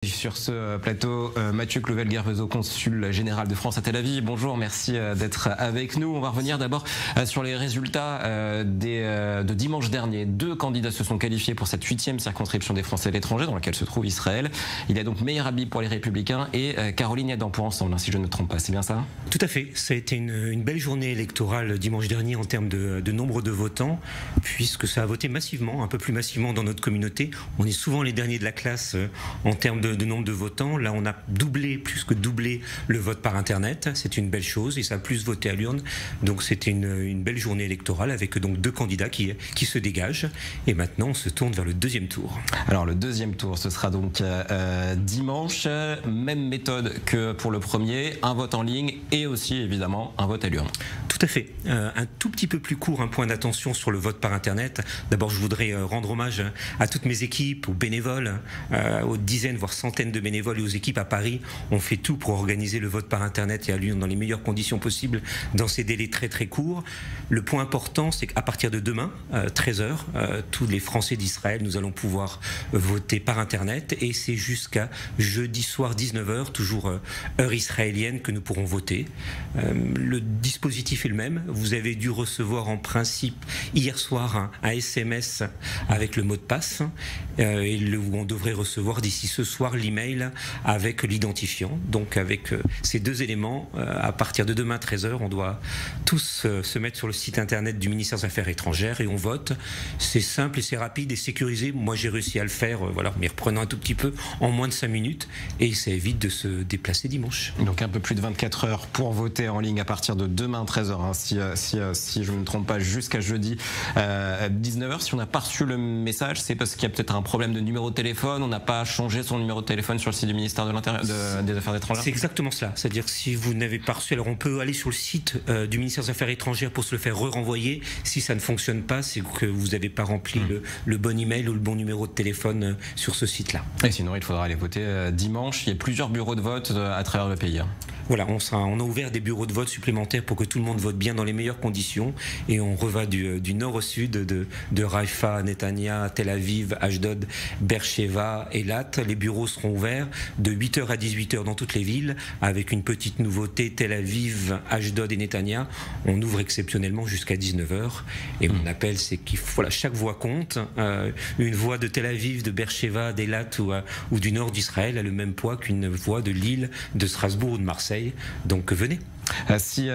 Sur ce plateau, Mathieu Clouvel-Guervezo, consul général de France à Tel Aviv. Bonjour, merci d'être avec nous. On va revenir d'abord sur les résultats de dimanche dernier. 2 candidats se sont qualifiés pour cette 8e circonscription des Français à l'étranger, dans laquelle se trouve Israël. Il y a donc Meir Habib pour les Républicains et Caroline Yadan pour Ensemble, si je ne me trompe pas. C'est bien ça? Tout à fait. Ça a été une belle journée électorale dimanche dernier en termes de nombre de votants, puisque ça a voté massivement, un peu plus massivement dans notre communauté. On est souvent les derniers de la classe en termes de nombre de votants. Là, on a plus que doublé le vote par Internet. C'est une belle chose et ça a plus voté à l'urne. Donc, c'était une belle journée électorale avec donc 2 candidats qui se dégagent. Et maintenant, on se tourne vers le 2e tour. Alors, le 2e tour, ce sera donc dimanche. Même méthode que pour le premier. Un vote en ligne et aussi, évidemment, un vote à l'urne. Tout à fait. Un tout petit peu plus court, un point d'attention sur le vote par Internet. D'abord, je voudrais rendre hommage à toutes mes équipes, aux bénévoles, aux dizaines, voire centaines de bénévoles et aux équipes à Paris. On fait tout pour organiser le vote par Internet et à l'urne dans les meilleures conditions possibles, dans ces délais très très courts. Le point important, c'est qu'à partir de demain, 13h, tous les Français d'Israël, nous allons pouvoir voter par Internet et c'est jusqu'à jeudi soir 19h, toujours heure israélienne, que nous pourrons voter. Le dispositif est le même. Vous avez dû recevoir en principe hier soir un SMS avec le mot de passe et on devrait recevoir d'ici ce soir l'email avec l'identifiant. Donc avec ces 2 éléments, à partir de demain 13h, on doit tous se mettre sur le site internet du ministère des Affaires étrangères et on vote. C'est simple et c'est rapide et sécurisé. Moi j'ai réussi à le faire, voilà, mais reprenant un tout petit peu, en moins de 5 minutes et ça évite de se déplacer dimanche. Donc un peu plus de 24 heures pour voter en ligne à partir de demain 13h, hein, si je ne me trompe pas, jusqu'à jeudi 19h. Si on n'a pas reçu le message, c'est parce qu'il y a peut-être un problème de numéro de téléphone, on n'a pas changé son numéro de téléphone sur le site du ministère des Affaires étrangères. C'est exactement cela. C'est-à-dire si vous n'avez pas reçu, alors on peut aller sur le site du ministère des Affaires étrangères pour se le faire renvoyer. Si ça ne fonctionne pas, c'est que vous n'avez pas rempli le bon email ou le bon numéro de téléphone sur ce site-là. Et sinon, il faudra aller voter dimanche. Il y a plusieurs bureaux de vote à travers le pays. Voilà, on a ouvert des bureaux de vote supplémentaires pour que tout le monde vote bien dans les meilleures conditions et on reva du nord au sud, de Haïfa, Netanya, Tel Aviv, Ashdod, Beersheva, Eilat. Les bureaux seront ouverts de 8h à 18h dans toutes les villes avec une petite nouveauté, Tel Aviv, Ashdod et Netanya. On ouvre exceptionnellement jusqu'à 19h et mon appel c'est qu'il voilà, chaque voix compte. Une voix de Tel Aviv, de Beersheva, d'Eilat ou du nord d'Israël a le même poids qu'une voix de Lille, de Strasbourg ou de Marseille. Donc venez. Si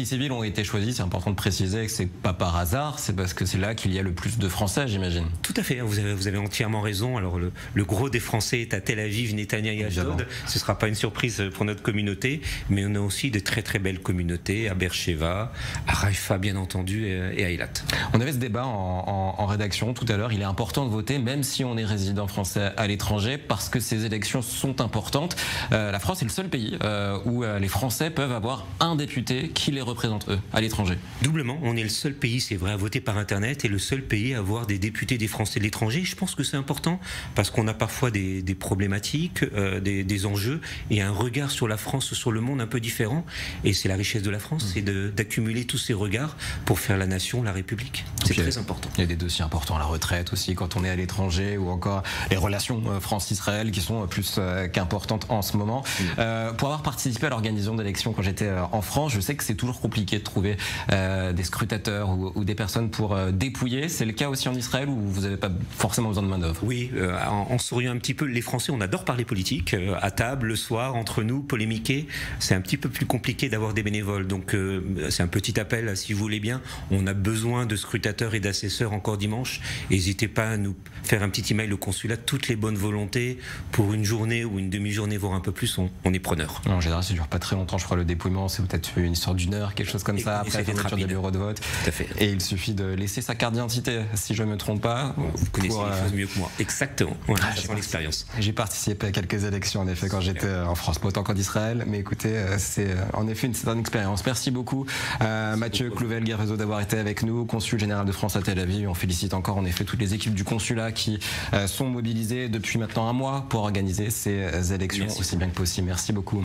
ces villes ont été choisies, c'est important de préciser que c'est pas par hasard, c'est parce que c'est là qu'il y a le plus de Français, j'imagine. Tout à fait, vous avez entièrement raison. Alors le gros des Français est à Tel Aviv, Netanya et Ashdod. Ce ne sera pas une surprise pour notre communauté, mais on a aussi de très très belles communautés à Beersheva, à Haïfa bien entendu et à Eilat. On avait ce débat en rédaction tout à l'heure. Il est important de voter même si on est résident français à l'étranger parce que ces élections sont importantes. La France est le seul pays où les Français peuvent avoir un député qui les représente eux, à l'étranger. Doublement, on est le seul pays, c'est vrai, à voter par Internet et le seul pays à avoir des députés des Français de l'étranger. Je pense que c'est important parce qu'on a parfois des problématiques, des enjeux et un regard sur la France, sur le monde un peu différent. Et c'est la richesse de la France, c'est d'accumuler tous ces regards pour faire la nation, la République. C'est très important. Il y a des dossiers importants, la retraite aussi quand on est à l'étranger ou encore les relations France-Israël qui sont plus qu'importantes en ce moment. Pour avoir participé à l'organisation d'élections quand j'étais en France, je sais que c'est toujours compliqué de trouver des scrutateurs ou des personnes pour dépouiller. C'est le cas aussi en Israël où vous n'avez pas forcément besoin de main d'œuvre? Oui, en souriant un petit peu, les Français, on adore parler politique, à table, le soir, entre nous, polémiquer. C'est un petit peu plus compliqué d'avoir des bénévoles. Donc c'est un petit appel, si vous voulez bien. On a besoin de scrutateurs et d'assesseurs encore dimanche. N'hésitez pas à nous faire un petit email au consulat, toutes les bonnes volontés pour une journée ou une demi-journée, voire un peu plus, on est preneur. En général, ça ne dure pas très longtemps, je crois, le dépouillement. C'est peut-être une histoire d'1 heure, quelque chose comme ça, après la fermeture des bureaux de vote. Tout à fait. Et il suffit de laisser sa carte d'identité, si je ne me trompe pas. Vous connaissez les choses mieux que moi. Exactement. Voilà, sans l'expérience. J'ai participé à quelques élections, en effet, quand j'étais en France, pas autant qu'en Israël. Mais écoutez, c'est en effet une certaine expérience. Merci beaucoup, Mathieu Clouvel-Guervezo, d'avoir été avec nous, consul général de France à Tel Aviv. On félicite encore, en effet, toutes les équipes du consulat qui sont mobilisées depuis maintenant 1 mois pour organiser ces élections aussi bien que possible. Merci beaucoup.